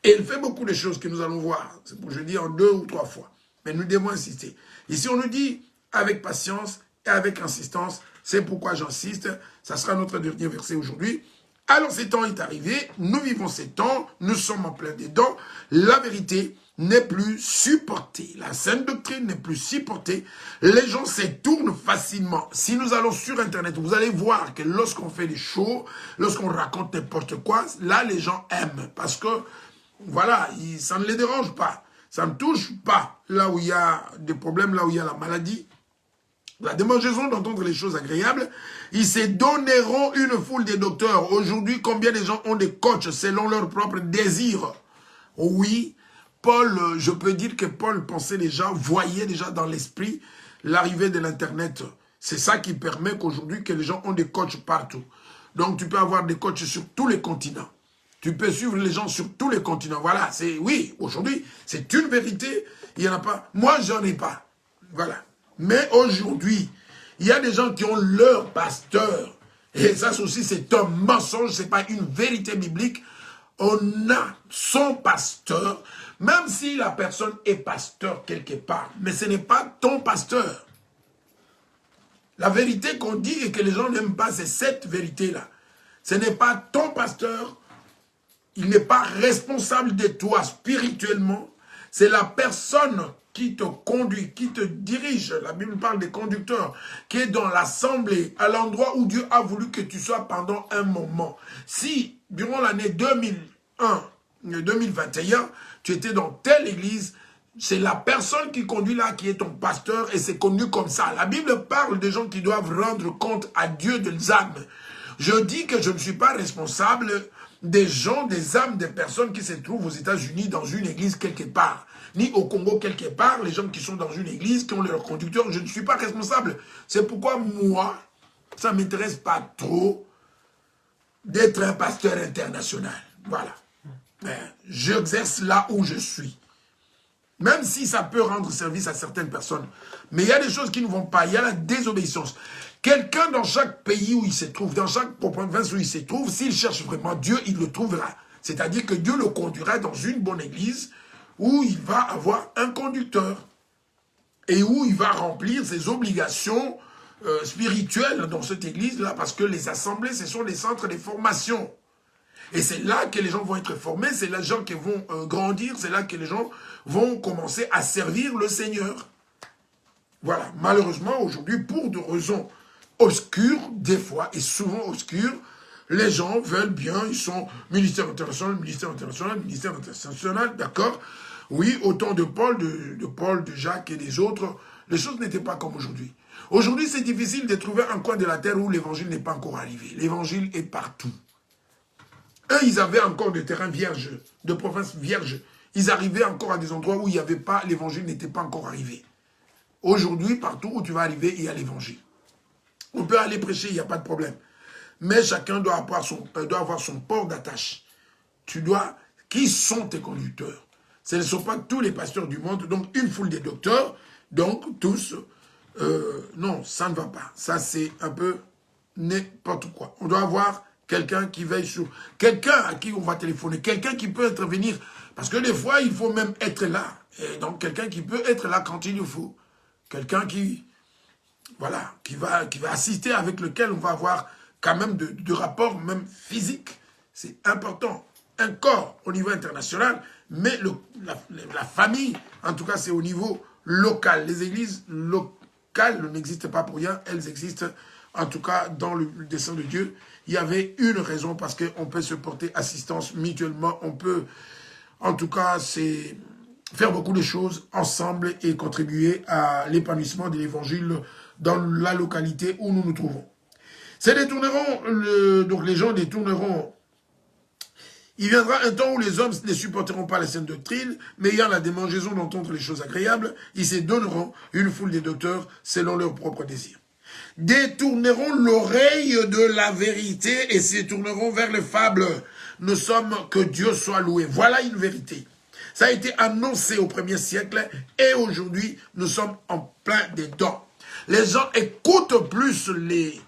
[SPEAKER 1] Et elle fait beaucoup de choses que nous allons voir, c'est pour je dis en 2 ou 3 fois, mais nous devons insister. Ici, on nous dit avec patience et avec insistance, c'est pourquoi j'insiste, ça sera notre dernier verset aujourd'hui. Alors, ces temps est arrivé, nous vivons ces temps, nous sommes en plein dedans, la vérité n'est plus supportée. La saine doctrine n'est plus supportée. Les gens se tournent facilement. Si nous allons sur Internet, vous allez voir que lorsqu'on fait des shows, lorsqu'on raconte n'importe quoi, là, les gens aiment. Parce que, voilà, ça ne les dérange pas. Ça ne touche pas là où il y a des problèmes, là où il y a la maladie. La démangeaison d'entendre les choses agréables, ils se donneront une foule de docteurs. Aujourd'hui, combien de gens ont des coachs selon leurs propres désirs? Oui, Paul, je peux dire que Paul pensait déjà, voyait déjà dans l'esprit l'arrivée de l'Internet. C'est ça qui permet qu'aujourd'hui, que les gens ont des coachs partout. Donc, tu peux avoir des coachs sur tous les continents. Tu peux suivre les gens sur tous les continents. Voilà, oui, aujourd'hui, c'est une vérité. Il n'y en a pas. Moi, j'en ai pas. Voilà. Mais aujourd'hui, il y a des gens qui ont leur pasteur. Et ça aussi, c'est un mensonge, ce n'est pas une vérité biblique. On a son pasteur, même si la personne est pasteur quelque part, mais ce n'est pas ton pasteur. La vérité qu'on dit et que les gens n'aiment pas, c'est cette vérité-là. Ce n'est pas ton pasteur, il n'est pas responsable de toi spirituellement, c'est la personne qui te conduit, qui te dirige, la Bible parle des conducteurs, qui est dans l'assemblée, à l'endroit où Dieu a voulu que tu sois pendant un moment. Si, durant l'année 2021, tu étais dans telle église, C'est la personne qui conduit là qui est ton pasteur et c'est connu comme ça. La Bible parle des gens qui doivent rendre compte à Dieu des âmes. Je dis que je ne suis pas responsable des gens, des âmes, des personnes qui se trouvent aux États-Unis dans une église quelque part, ni au Congo quelque part, les gens qui sont dans une église, qui ont leur conducteur, je ne suis pas responsable. C'est pourquoi moi, ça ne m'intéresse pas trop d'être un pasteur international. Voilà. J'exerce là où je suis. Même si ça peut rendre service à certaines personnes. Mais il y a des choses qui ne vont pas. Il y a la désobéissance. Quelqu'un dans chaque pays où il se trouve, dans chaque province où il se trouve, s'il cherche vraiment Dieu, il le trouvera. C'est-à-dire que Dieu le conduira dans une bonne église où il va avoir un conducteur. Et où il va remplir ses obligations spirituelles dans cette église-là. Parce que les assemblées, ce sont les centres de formation. Et c'est là que les gens vont être formés, c'est là que les gens qui vont grandir, c'est là que les gens vont commencer à servir le Seigneur. Voilà, malheureusement, aujourd'hui, pour des raisons obscures, des fois, et souvent obscures, les gens veulent bien, ils sont ministère international, ministère international, ministère international, d'accord? Oui, au temps de Paul, de Jacques et des autres, les choses n'étaient pas comme aujourd'hui. Aujourd'hui, c'est difficile de trouver un coin de la terre où l'évangile n'est pas encore arrivé. L'évangile est partout. Eux, ils avaient encore des terrains vierges, de provinces vierges. Ils arrivaient encore à des endroits où il n'y avait pas, l'évangile n'était pas encore arrivé. Aujourd'hui, partout où tu vas arriver, il y a l'évangile. On peut aller prêcher, il n'y a pas de problème. Mais chacun doit avoir son port d'attache. Qui sont tes conducteurs? Ce ne sont pas tous les pasteurs du monde, donc une foule de docteurs, donc tous, non, ça ne va pas. Ça, c'est un peu n'importe quoi. On doit avoir quelqu'un qui veille sur... Quelqu'un à qui on va téléphoner. Quelqu'un qui peut intervenir. Parce que des fois, il faut même être là. Et donc, quelqu'un qui peut être là quand il le faut. Quelqu'un qui... Voilà. Qui va assister, avec lequel on va avoir quand même de rapports, même physiques. C'est important. Un corps au niveau international, mais la famille, en tout cas, c'est au niveau local. Les églises locales n'existent pas pour rien. Elles existent, en tout cas, dans le dessein de Dieu. Il y avait une raison, parce qu'on peut se porter assistance mutuellement, on peut, en tout cas, faire beaucoup de choses ensemble et contribuer à l'épanouissement de l'évangile dans la localité où nous nous trouvons. Donc les gens détourneront. Il viendra un temps où les hommes ne supporteront pas la saine doctrine, mais ayant la démangeaison d'entendre les choses agréables, ils se donneront une foule de docteurs selon leurs propres désirs. Détourneront l'oreille de la vérité et se tourneront vers les fables. Nous sommes, que Dieu soit loué. Voilà une vérité. Ça a été annoncé au 1er siècle et aujourd'hui, nous sommes en plein dedans. Les gens écoutent plus les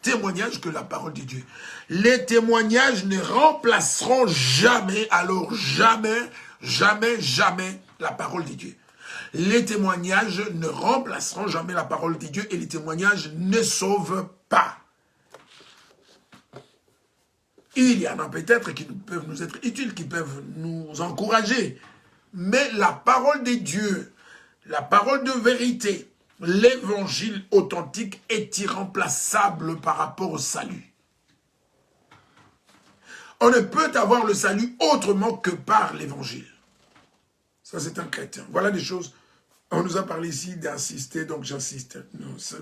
[SPEAKER 1] témoignages que la parole de Dieu. Les témoignages ne remplaceront jamais, alors jamais, jamais, jamais la parole de Dieu. Les témoignages ne remplaceront jamais la parole de Dieu et les témoignages ne sauvent pas. Il y en a peut-être qui peuvent nous être utiles, qui peuvent nous encourager. Mais la parole de Dieu, la parole de vérité, l'évangile authentique est irremplaçable par rapport au salut. On ne peut avoir le salut autrement que par l'évangile. Ça, c'est un chrétien. Voilà des choses. On nous a parlé ici d'insister, donc j'insiste.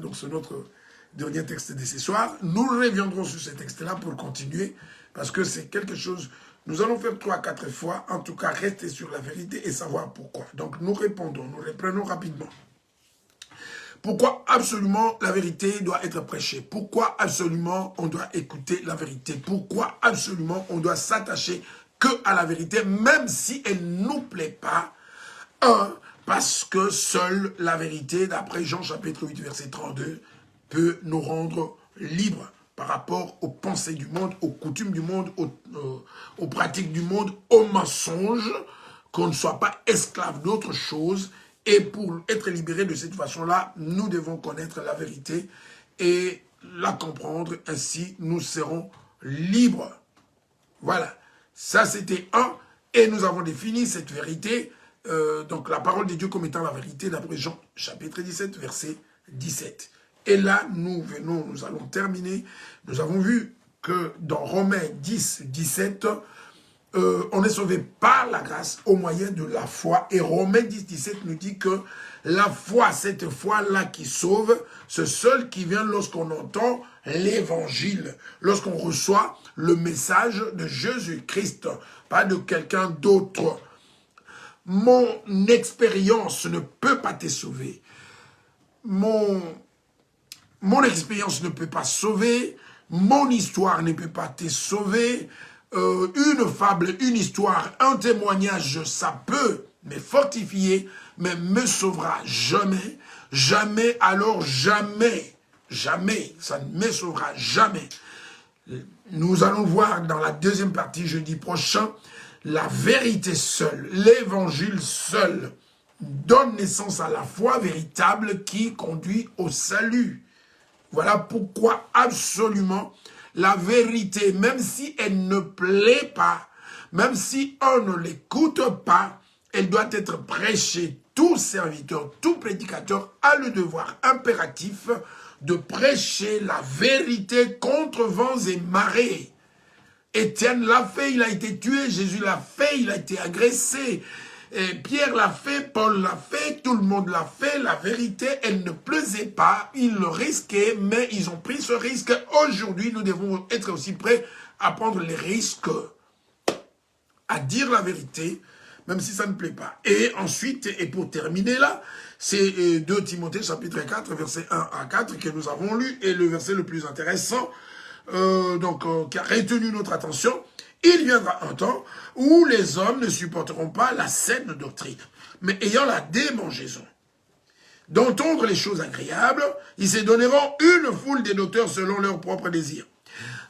[SPEAKER 1] Donc c'est notre dernier texte de ce soir. Nous reviendrons sur ce texte-là pour continuer, parce que c'est quelque chose... Nous allons faire 3 à 4 fois, en tout cas rester sur la vérité et savoir pourquoi. Donc nous répondons, nous reprenons rapidement. Pourquoi absolument la vérité doit être prêchée? Pourquoi absolument on doit écouter la vérité? Pourquoi absolument on doit s'attacher que à la vérité, même si elle ne nous plaît pas? Parce que seule la vérité, d'après Jean chapitre 8, verset 32, peut nous rendre libres par rapport aux pensées du monde, aux coutumes du monde, aux pratiques du monde, aux mensonges, qu'on ne soit pas esclave d'autre chose. Et pour être libéré de cette façon-là, nous devons connaître la vérité et la comprendre. Ainsi, nous serons libres. Voilà. Ça, c'était un. Et nous avons défini cette vérité, donc la parole de Dieu comme étant la vérité, d'après Jean, chapitre 17, verset 17. Et là, nous allons terminer. Nous avons vu que dans Romains 10, 17, on est sauvé par la grâce au moyen de la foi. Et Romains 10, 17 nous dit que la foi, cette foi-là qui sauve, c'est seul qui vient lorsqu'on entend l'évangile, lorsqu'on reçoit le message de Jésus-Christ, pas de quelqu'un d'autre. Mon expérience ne peut pas te sauver. Mon expérience ne peut pas sauver. Mon histoire ne peut pas te sauver. Une fable, une histoire, un témoignage, ça peut me fortifier, mais me sauvera jamais. Jamais, alors jamais, jamais, ça ne me sauvera jamais. Nous allons voir dans la deuxième partie, jeudi prochain, la vérité seule, l'évangile seul, donne naissance à la foi véritable qui conduit au salut. Voilà pourquoi absolument la vérité, même si elle ne plaît pas, même si on ne l'écoute pas, elle doit être prêchée. Tout serviteur, tout prédicateur a le devoir impératif de prêcher la vérité contre vents et marées. Étienne l'a fait, il a été tué. Jésus l'a fait, il a été agressé. Et Pierre l'a fait, Paul l'a fait, tout le monde l'a fait. La vérité, elle ne plaisait pas. Ils le risquaient, mais ils ont pris ce risque. Aujourd'hui, nous devons être aussi prêts à prendre les risques, à dire la vérité, même si ça ne plaît pas. Et ensuite, et pour terminer là, c'est 2 Timothée chapitre 4, versets 1 à 4 que nous avons lu, et le verset le plus intéressant, qui a retenu notre attention. Il viendra un temps où les hommes ne supporteront pas la saine doctrine, mais ayant la démangeaison d'entendre les choses agréables, ils se donneront une foule des docteurs selon leurs propres désirs.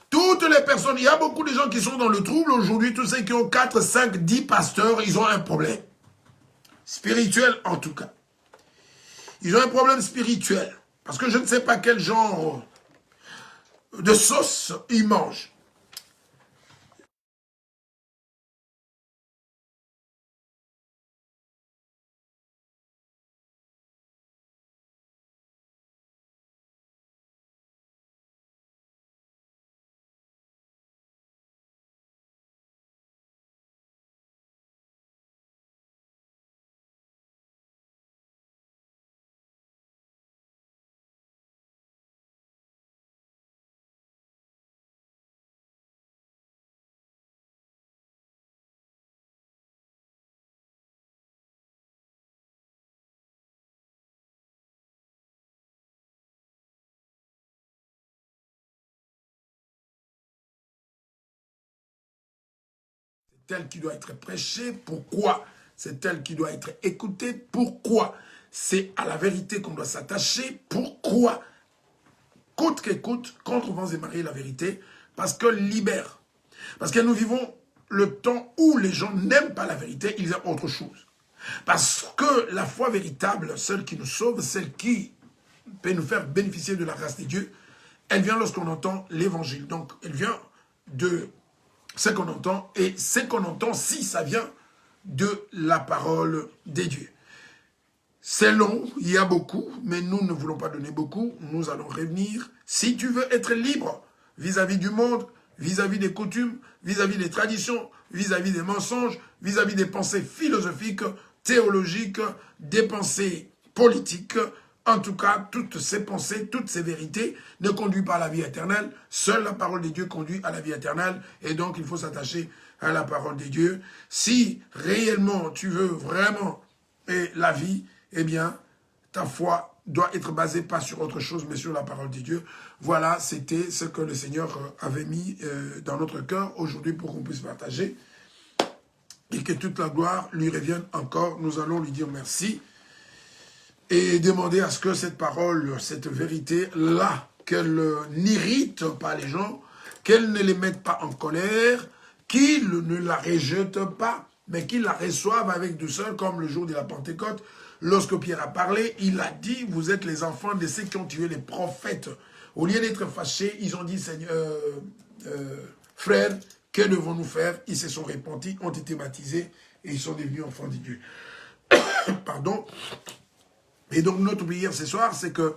[SPEAKER 1] Toutes les personnes, il y a beaucoup de gens qui sont dans le trouble aujourd'hui, tous ceux qui ont 4, 5, 10 pasteurs, ils ont un problème. Spirituel en tout cas. Ils ont un problème spirituel. Parce que je ne sais pas quel genre de sauce ils mangent. Tel qui doit être prêché. Pourquoi? C'est tel qui doit être écouté. Pourquoi? C'est à la vérité qu'on doit s'attacher. Pourquoi? Coûte que coûte, contre vents et marées, la vérité, parce que libère. Parce que nous vivons le temps où les gens n'aiment pas la vérité, ils aiment autre chose. Parce que la foi véritable, celle qui nous sauve, celle qui peut nous faire bénéficier de la grâce de Dieu, elle vient lorsqu'on entend l'évangile. Donc, elle vient de ce qu'on entend, et ce qu'on entend, si ça vient de la parole de Dieu. C'est long, il y a beaucoup, mais nous ne voulons pas donner beaucoup, nous allons revenir. Si tu veux être libre vis-à-vis du monde, vis-à-vis des coutumes, vis-à-vis des traditions, vis-à-vis des mensonges, vis-à-vis des pensées philosophiques, théologiques, des pensées politiques, en tout cas, toutes ces pensées, toutes ces vérités ne conduisent pas à la vie éternelle. Seule la parole de Dieu conduit à la vie éternelle. Et donc, il faut s'attacher à la parole de Dieu. Si réellement tu veux vraiment la vie, eh bien, ta foi doit être basée pas sur autre chose, mais sur la parole de Dieu. Voilà, c'était ce que le Seigneur avait mis dans notre cœur aujourd'hui pour qu'on puisse partager. Et que toute la gloire lui revienne encore. Nous allons lui dire merci. Et demander à ce que cette parole, cette vérité-là, qu'elle n'irrite pas les gens, qu'elle ne les mette pas en colère, qu'ils ne la rejettent pas, mais qu'ils la reçoivent avec douceur, comme le jour de la Pentecôte. Lorsque Pierre a parlé, il a dit, vous êtes les enfants de ceux qui ont tué les prophètes. Au lieu d'être fâchés, ils ont dit, Seigneur, frères, que devons-nous faire? Ils se sont repentis, ont été baptisés, et ils sont devenus enfants de Dieu. Pardon. Et donc notre prière ce soir, c'est que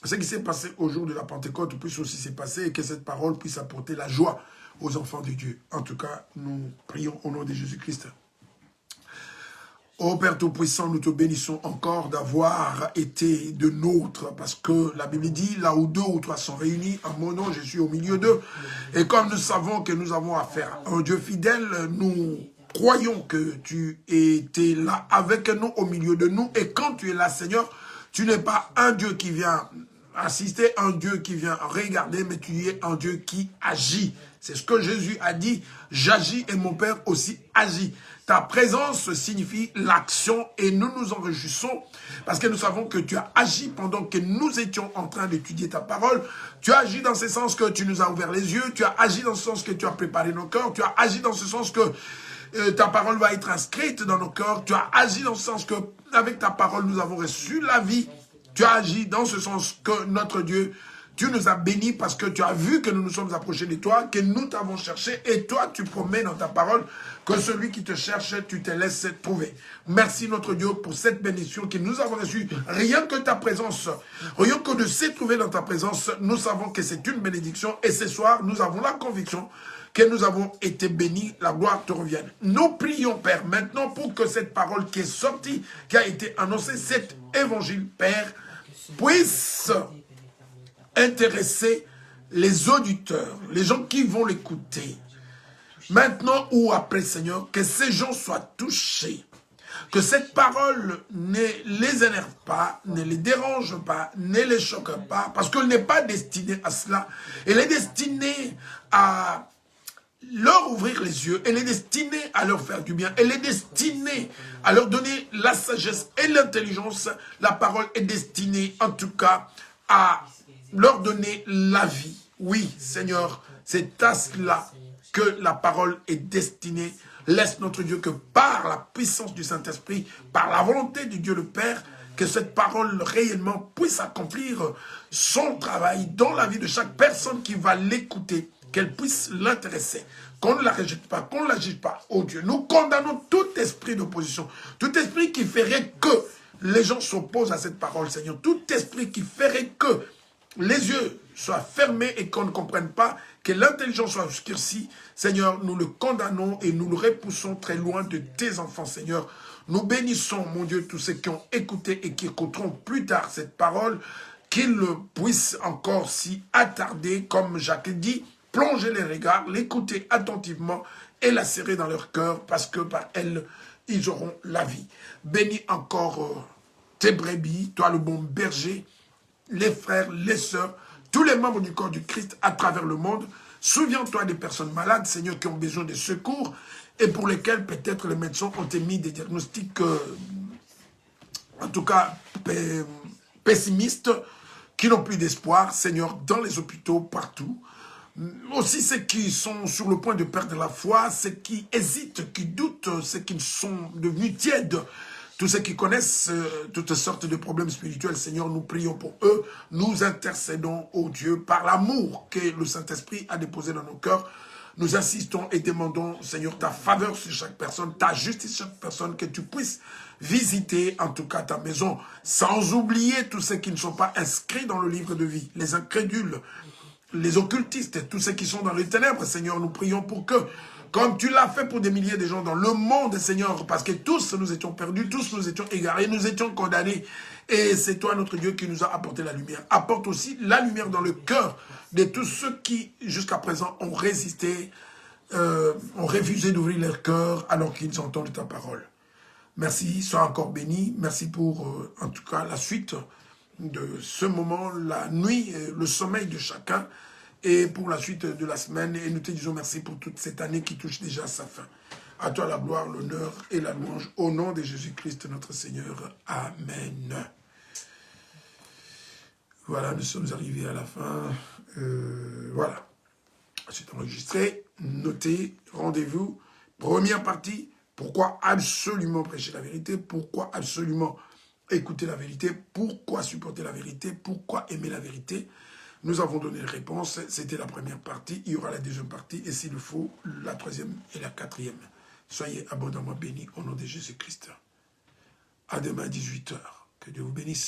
[SPEAKER 1] ce qui s'est passé au jour de la Pentecôte puisse aussi se passer et que cette parole puisse apporter la joie aux enfants de Dieu. En tout cas, nous prions au nom de Jésus-Christ. Ô Père Tout-Puissant, nous te bénissons encore d'avoir été de nôtres, parce que la Bible dit, là où 2 ou 3 sont réunis, en mon nom, je suis au milieu d'eux. Et comme nous savons que nous avons affaire à un Dieu fidèle, nous croyons que tu étais là avec nous, au milieu de nous. Et quand tu es là, Seigneur, tu n'es pas un Dieu qui vient assister, un Dieu qui vient regarder, mais tu es un Dieu qui agit. C'est ce que Jésus a dit, j'agis et mon Père aussi agit. Ta présence signifie l'action et nous nous en réjouissons parce que nous savons que tu as agi pendant que nous étions en train d'étudier ta parole. Tu as agi dans ce sens que tu nous as ouvert les yeux, tu as agi dans ce sens que tu as préparé nos cœurs, tu as agi dans ce sens que ta parole va être inscrite dans nos cœurs, tu as agi dans ce sens que avec ta parole nous avons reçu la vie. Tu as agi dans ce sens que notre Dieu, tu nous as bénis parce que tu as vu que nous nous sommes approchés de toi, que nous t'avons cherché et toi tu promets dans ta parole que celui qui te cherche, tu te laisses trouver. Merci notre Dieu pour cette bénédiction que nous avons reçue. Rien que ta présence, rien que de se trouver dans ta présence, nous savons que c'est une bénédiction et ce soir nous avons la conviction que nous avons été bénis, la gloire te revienne. Nous prions, Père, maintenant pour que cette parole qui est sortie, qui a été annoncée, cet évangile, Père, puisse intéresser les auditeurs, les gens qui vont l'écouter. Maintenant ou après, Seigneur, que ces gens soient touchés. Que cette parole ne les énerve pas, ne les dérange pas, ne les choque pas, parce qu'elle n'est pas destinée à cela. Elle est destinée à leur ouvrir les yeux, elle est destinée à leur faire du bien, elle est destinée à leur donner la sagesse et l'intelligence. La parole est destinée, en tout cas, à leur donner la vie. Oui, Seigneur, c'est à cela que la parole est destinée. Laisse notre Dieu que par la puissance du Saint-Esprit, par la volonté de Dieu le Père, que cette parole réellement puisse accomplir son travail dans la vie de chaque personne qui va l'écouter, qu'elle puisse l'intéresser, qu'on ne la rejette pas, qu'on ne la juge pas. Oh Dieu, nous condamnons tout esprit d'opposition, tout esprit qui ferait que les gens s'opposent à cette parole, Seigneur, tout esprit qui ferait que les yeux soient fermés et qu'on ne comprenne pas, que l'intelligence soit obscurcie, Seigneur, nous le condamnons et nous le repoussons très loin de tes enfants, Seigneur. Nous bénissons, mon Dieu, tous ceux qui ont écouté et qui écouteront plus tard cette parole, qu'ils puissent encore s'y attarder, comme Jacques dit, plonger les regards, l'écouter attentivement et la serrer dans leur cœur, parce que par elle, ils auront la vie. Bénis encore tes brebis, toi le bon berger, les frères, les sœurs, tous les membres du corps du Christ à travers le monde. Souviens-toi des personnes malades, Seigneur, qui ont besoin de secours et pour lesquelles peut-être les médecins ont émis des diagnostics, en tout cas pessimistes, qui n'ont plus d'espoir, Seigneur, dans les hôpitaux, partout. Aussi ceux qui sont sur le point de perdre la foi, ceux qui hésitent, qui doutent, ceux qui sont devenus tièdes, tous ceux qui connaissent toutes sortes de problèmes spirituels, Seigneur, nous prions pour eux. Nous intercédons, ô Dieu, par l'amour que le Saint-Esprit a déposé dans nos cœurs. Nous insistons et demandons, Seigneur, ta faveur sur chaque personne, ta justice sur chaque personne, que tu puisses visiter, en tout cas, ta maison, sans oublier tous ceux qui ne sont pas inscrits dans le livre de vie, les incrédules, les occultistes, tous ceux qui sont dans les ténèbres, Seigneur, nous prions pour que, comme tu l'as fait pour des milliers de gens dans le monde, Seigneur, parce que tous nous étions perdus, tous nous étions égarés, nous étions condamnés. Et c'est toi, notre Dieu, qui nous a apporté la lumière. Apporte aussi la lumière dans le cœur de tous ceux qui, jusqu'à présent, ont résisté, ont refusé d'ouvrir leur cœur alors qu'ils entendent ta parole. Merci, sois encore béni. Merci pour, en tout cas, la suite de ce moment, la nuit, le sommeil de chacun. Et pour la suite de la semaine, et nous te disons merci pour toute cette année qui touche déjà à sa fin. À toi la gloire, l'honneur et la louange, au nom de Jésus-Christ notre Seigneur. Amen. Voilà, nous sommes arrivés à la fin. Voilà. C'est enregistré, notez, rendez-vous. Première partie, pourquoi absolument prêcher la vérité, pourquoi absolument écouter la vérité, pourquoi supporter la vérité, pourquoi aimer la vérité. Nous avons donné les réponses, c'était la première partie, il y aura la deuxième partie, et s'il le faut, la troisième et la quatrième. Soyez abondamment bénis au nom de Jésus-Christ. À demain, 18 h. Que Dieu vous bénisse.